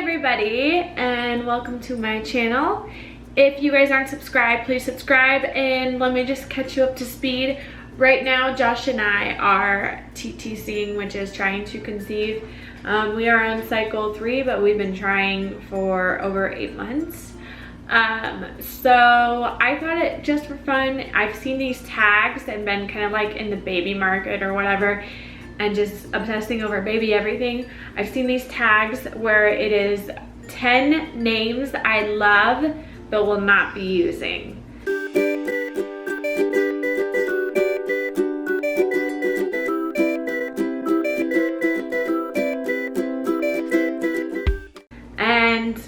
everybody, and welcome to my channel. If you guys aren't subscribed, please subscribe, and let me just catch you up to speed. Right now, Josh and I are TTCing, which is trying to conceive. We are on cycle 3, but we've been trying for over 8 months. So I thought it just for fun. I've seen these tags and been kind of like in the baby market or whatever and just obsessing over baby everything. I've seen these tags where it is 10 names I love but will not be using. And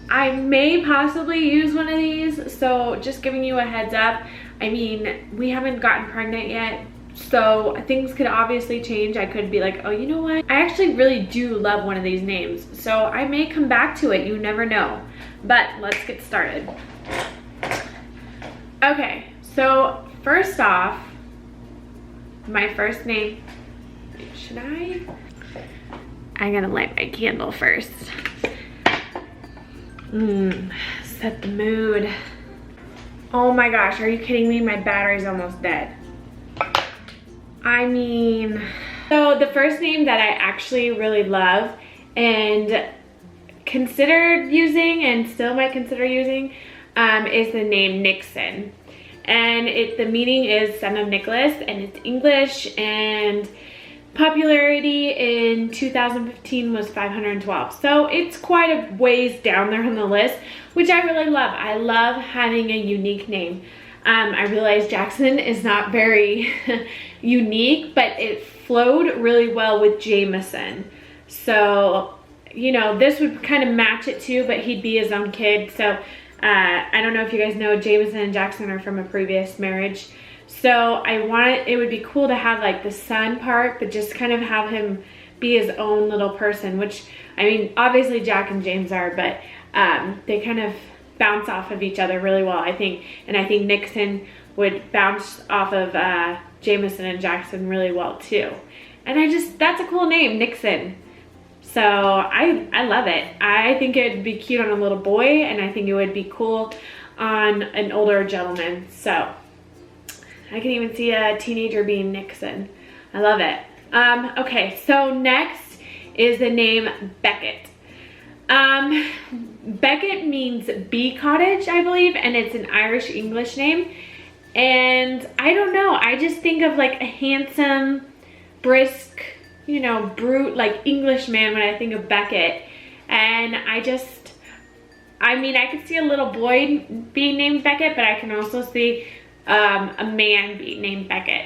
I may possibly use one of these, so just giving you a heads up. I mean, we haven't gotten pregnant yet, so things could obviously change. I could be like, oh, you know what? I actually really do love one of these names, so I may come back to it. You never know. But let's get started. Okay, so first off, my first name, I gotta light my candle first. Set the mood. Oh my gosh, are you kidding me? My battery's almost dead. I mean, so the first name that I actually really love and considered using and still might consider using is the name Nixon. And the meaning is son of Nicholas, and it's English, and popularity in 2015 was 512. So it's quite a ways down there on the list, which I really love. I love having a unique name. I realize Jackson is not very unique, but it flowed really well with Jameson. So, you know, this would kind of match it too, but he'd be his own kid. So I don't know if you guys know, Jameson and Jackson are from a previous marriage. So it would be cool to have like the son part, but just kind of have him be his own little person, which, I mean, obviously Jack and James are, but they kind of bounce off of each other really well, I think. And I think Nixon would bounce off of Jameson and Jackson really well too. And that's a cool name, Nixon. So I love it. I think it would be cute on a little boy, and I think it would be cool on an older gentleman. So I can even see a teenager being Nixon. I love it. Okay, so next is the name Beckett. Beckett means bee cottage, I believe, and it's an Irish English name. And I don't know, I just think of like a handsome, brisk, you know, brute, like Englishman when I think of Beckett. And I mean, I could see a little boy being named Beckett, but I can also see a man being named Beckett.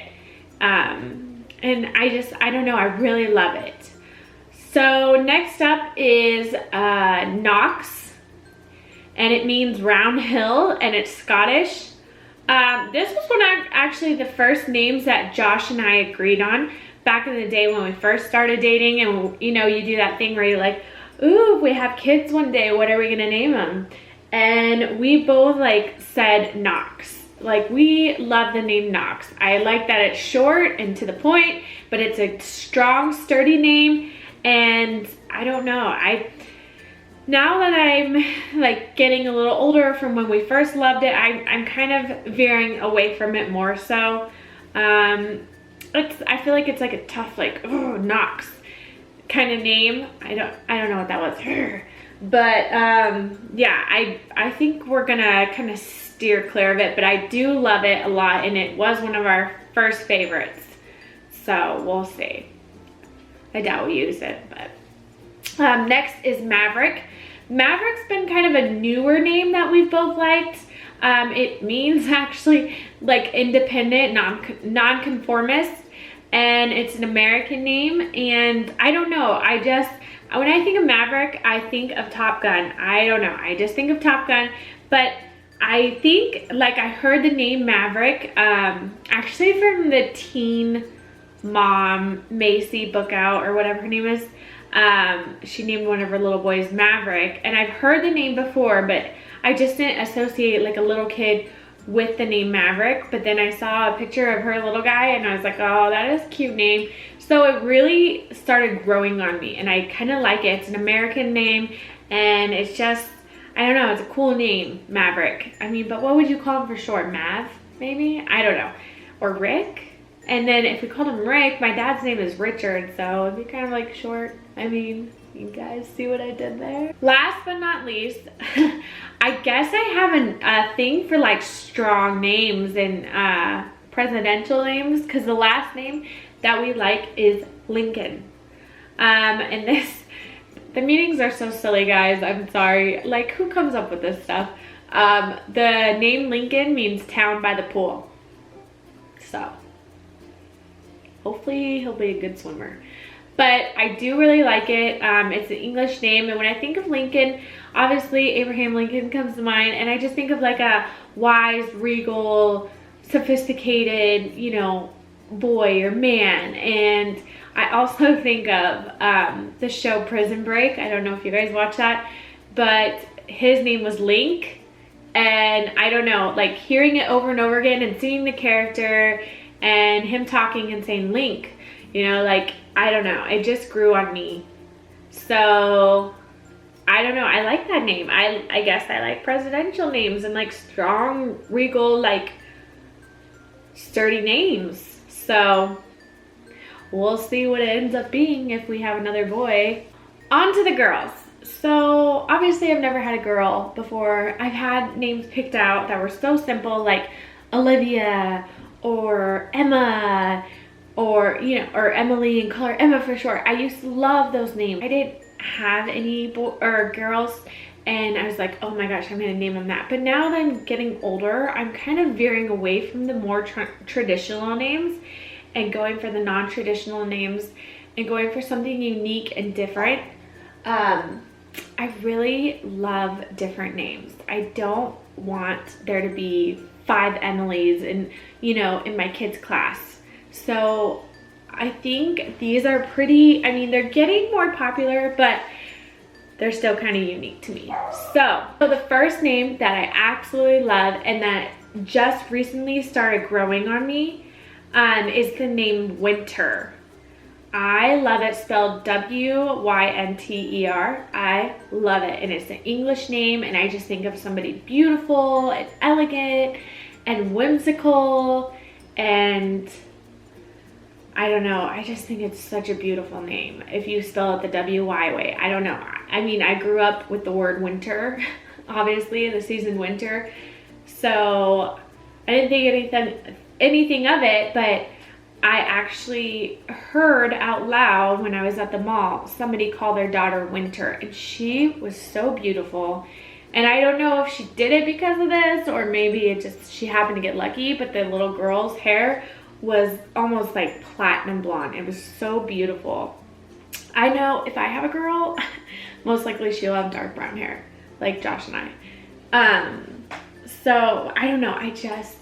And I don't know, I really love it. So next up is Knox, and it means round hill, and it's Scottish. This was actually the first names that Josh and I agreed on back in the day when we first started dating. And you know, you do that thing where you're like, ooh, if we have kids one day, what are we gonna name them? And we both like said Knox. Like, we love the name Knox. I like that it's short and to the point, but it's a strong, sturdy name. And I don't know, now that I'm like getting a little older from when we first loved it, I'm kind of veering away from it more so. I feel like it's like a tough, like, oh, Knox kind of name. I don't know what that was. But yeah, I think we're gonna kind of steer clear of it, but I do love it a lot, and it was one of our first favorites. So we'll see. I doubt we use it, but next is Maverick. Maverick's been kind of a newer name that we've both liked. It means actually like independent, non-conformist, and it's an American name. And I don't know, when I think of Maverick, I think of Top Gun. I don't know, I just think of Top Gun. But I think, like, I heard the name Maverick actually from the Teen Mom Macy book out, or whatever her name is. She named one of her little boys Maverick, and I've heard the name before, but I just didn't associate like a little kid with the name Maverick. But then I saw a picture of her little guy, and I was like, oh, that is a cute name. So it really started growing on me, and I kind of like it. It's an American name, And it's just, I don't know, it's a cool name, Maverick. I mean, but what would you call him for short? Mav, maybe? I don't know. Or Rick? And then if we called him Rick, my dad's name is Richard, so it'd be kind of like short. I mean, you guys see what I did there? Last but not least, I guess I have a thing for like strong names and presidential names, because the last name that we like is Lincoln. And the meanings are so silly, guys. I'm sorry. Like, who comes up with this stuff? The name Lincoln means town by the pool. So hopefully he'll be a good swimmer. But I do really like it. It's an English name, and when I think of Lincoln, obviously Abraham Lincoln comes to mind, and I just think of like a wise, regal, sophisticated, you know, boy or man. And I also think of the show Prison Break. I don't know if you guys watch that, but his name was Link, and I don't know, like hearing it over and over again and seeing the character and him talking and saying Link, you know, like, I don't know, it just grew on me. So I don't know, I like that name. I guess I like presidential names and like strong, regal, like sturdy names. So we'll see what it ends up being if we have another boy. On to the girls. So obviously I've never had a girl before. I've had names picked out that were so simple, like Olivia or Emma, or, you know, or Emily, and call her Emma for short. I used to love those names. I didn't have any girls, and I was like, oh my gosh, I'm gonna name them that. But now that I'm getting older, I'm kind of veering away from the more traditional names and going for the non-traditional names and going for something unique and different. I really love different names. I don't want there to be 5 Emilys in, you know, in my kids' class. So I think these are pretty, I mean, they're getting more popular, but they're still kind of unique to me. So the first name that I absolutely love and that just recently started growing on me is the name Winter. I love it, spelled W-Y-N-T-E-R. I love it, and it's an English name, and I just think of somebody beautiful and elegant and whimsical, and I don't know, I just think it's such a beautiful name if you spell it the W-Y way. I don't know. I mean, I grew up with the word winter, obviously, the season winter, so I didn't think anything of it, but I actually heard out loud when I was at the mall, somebody call their daughter Winter, and she was so beautiful. And I don't know if she did it because of this, or maybe it just, she happened to get lucky, but the little girl's hair was almost like platinum blonde. It was so beautiful. I know if I have a girl, most likely she'll have dark brown hair, like Josh and I. So I don't know, I just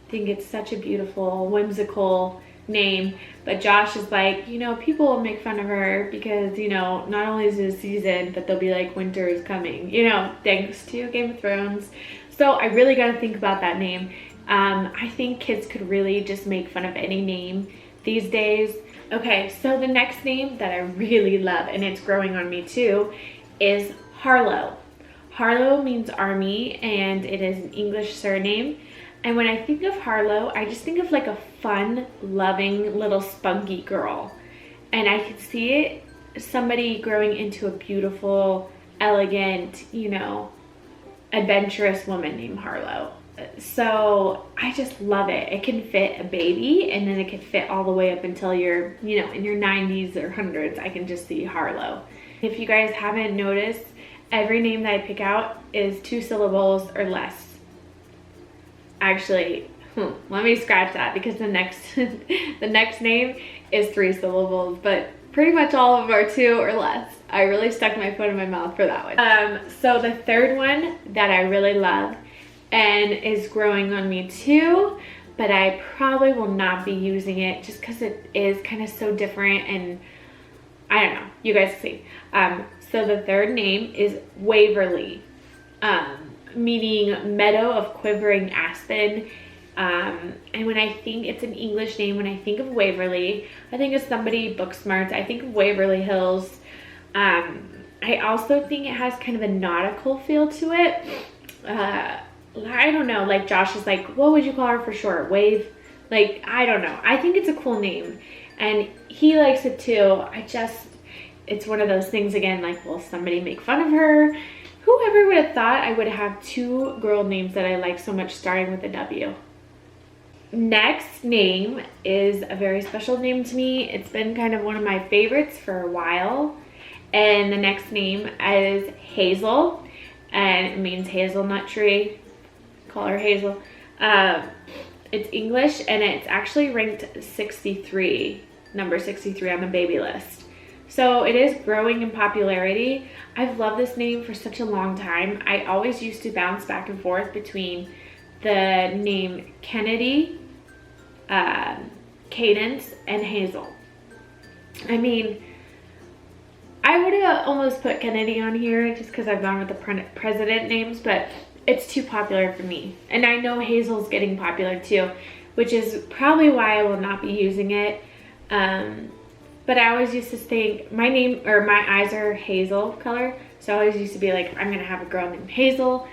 think it's such a beautiful, whimsical name. But Josh is like, you know, people will make fun of her because, you know, not only is it a season, but they'll be like, winter is coming, you know, thanks to Game of Thrones. So I really got to think about that name. I think kids could really just make fun of any name these days. Okay, so the next name that I really love, and it's growing on me too, is Harlow. Harlow means army, and it is an English surname. And when I think of Harlow, I just think of like a fun, loving, little spunky girl. And I could see it, somebody growing into a beautiful, elegant, you know, adventurous woman named Harlow. So I just love it. It can fit a baby, and then it can fit all the way up until you're, you know, in your 90s or 100s. I can just see Harlow. If you guys haven't noticed, every name that I pick out is 2 syllables or less. Actually, let me scratch that, because the next the next name is 3 syllables, but pretty much all of them are 2 or less. I really stuck my foot in my mouth for that one. So the third one that I really love and is growing on me too, but I probably will not be using it just because it is kind of so different, and I don't know, you guys see. So the third name is Waverly, meaning meadow of quivering aspen. And when I think it's an English name, when I think of Waverly, I think of somebody book smart. I think of Waverly Hills. I also think it has kind of a nautical feel to it. I don't know, like Josh is like, what would you call her for short? Wave? Like, I don't know. I think it's a cool name and he likes it too. It's one of those things again, like, will somebody make fun of her? Whoever would have thought I would have 2 girl names that I like so much starting with a W. Next name is a very special name to me. It's been kind of one of my favorites for a while. And the next name is Hazel, and it means hazelnut tree. Call her Hazel. It's English, and it's actually ranked 63, number 63 on the baby list. So it is growing in popularity. I've loved this name for such a long time. I always used to bounce back and forth between the name Kennedy, Cadence, and Hazel. I mean, I would have almost put Kennedy on here just because I've gone with the president names, but it's too popular for me. And I know Hazel's getting popular too, which is probably why I will not be using it. But I always used to think my eyes are hazel color. So I always used to be like, I'm gonna have a girl named Hazel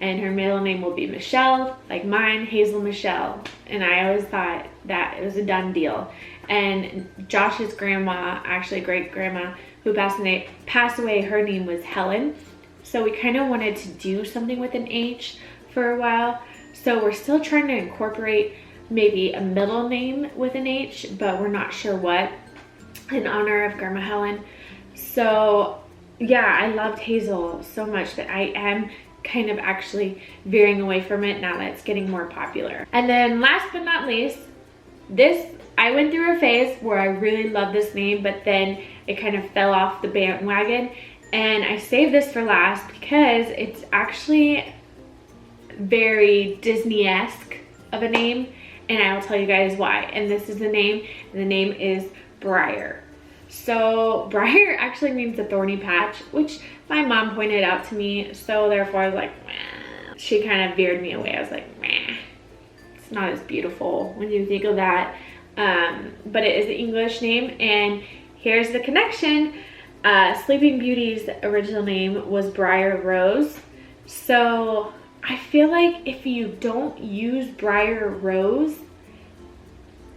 and her middle name will be Michelle, like mine, Hazel Michelle. And I always thought that it was a done deal. And Josh's grandma, actually great grandma, who passed away, her name was Helen. So we kind of wanted to do something with an H for a while. So we're still trying to incorporate maybe a middle name with an H, but we're not sure what, in honor of Grandma Helen. So yeah, I loved Hazel so much that I am kind of actually veering away from it now that it's getting more popular. And then last but not least, I went through a phase where I really loved this name, but then it kind of fell off the bandwagon. And I saved this for last because it's actually very Disney-esque of a name. And I will tell you guys why. And this is the name, and the name is Briar. So Briar actually means a thorny patch, which my mom pointed out to me. So therefore I was like, meh. She kind of veered me away. I was like, meh. It's not as beautiful when you think of that. But it is the English name, and here's the connection. Sleeping Beauty's original name was Briar Rose. So I feel like if you don't use Briar Rose,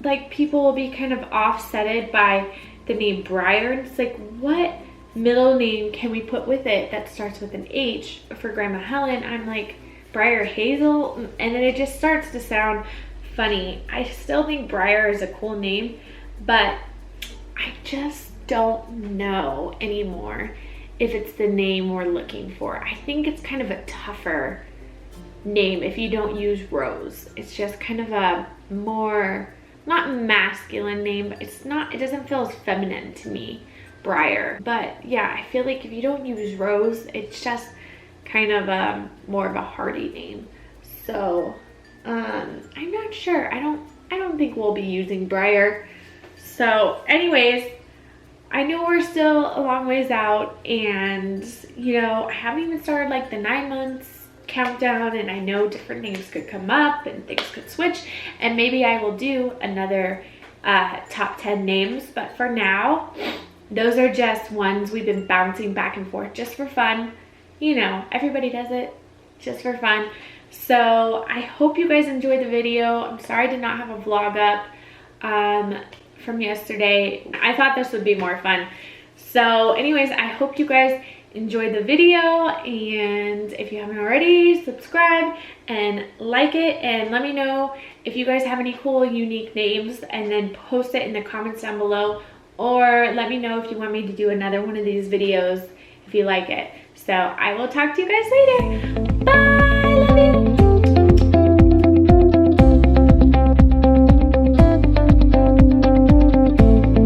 like people will be kind of offsetted by the name Briar. And it's like, what middle name can we put with it that starts with an H for Grandma Helen? I'm like, Briar Hazel, and then it just starts to sound funny. I still think Briar is a cool name, but I just don't know anymore if it's the name we're looking for. I think it's kind of a tougher name if you don't use Rose. It's just kind of a more, not masculine name, but it doesn't feel as feminine to me, Briar. But yeah, I feel like if you don't use Rose, it's just kind of more of a hearty name. So I'm not sure. I don't think we'll be using Briar. So anyways, I know we're still a long ways out, and you know, I haven't even started like the 9 months countdown, and I know different names could come up and things could switch, and maybe I will do another top 10 names, but for now, those are just ones we've been bouncing back and forth just for fun. You know, everybody does it just for fun. So I hope you guys enjoyed the video. I'm sorry I did not have a vlog up from yesterday. I thought this would be more fun. So anyways, I hope you guys enjoyed the video, and if you haven't already, subscribe and like it, and let me know if you guys have any cool unique names, and then post it in the comments down below, or let me know if you want me to do another one of these videos if you like it. So I will talk to you guys later. Bye.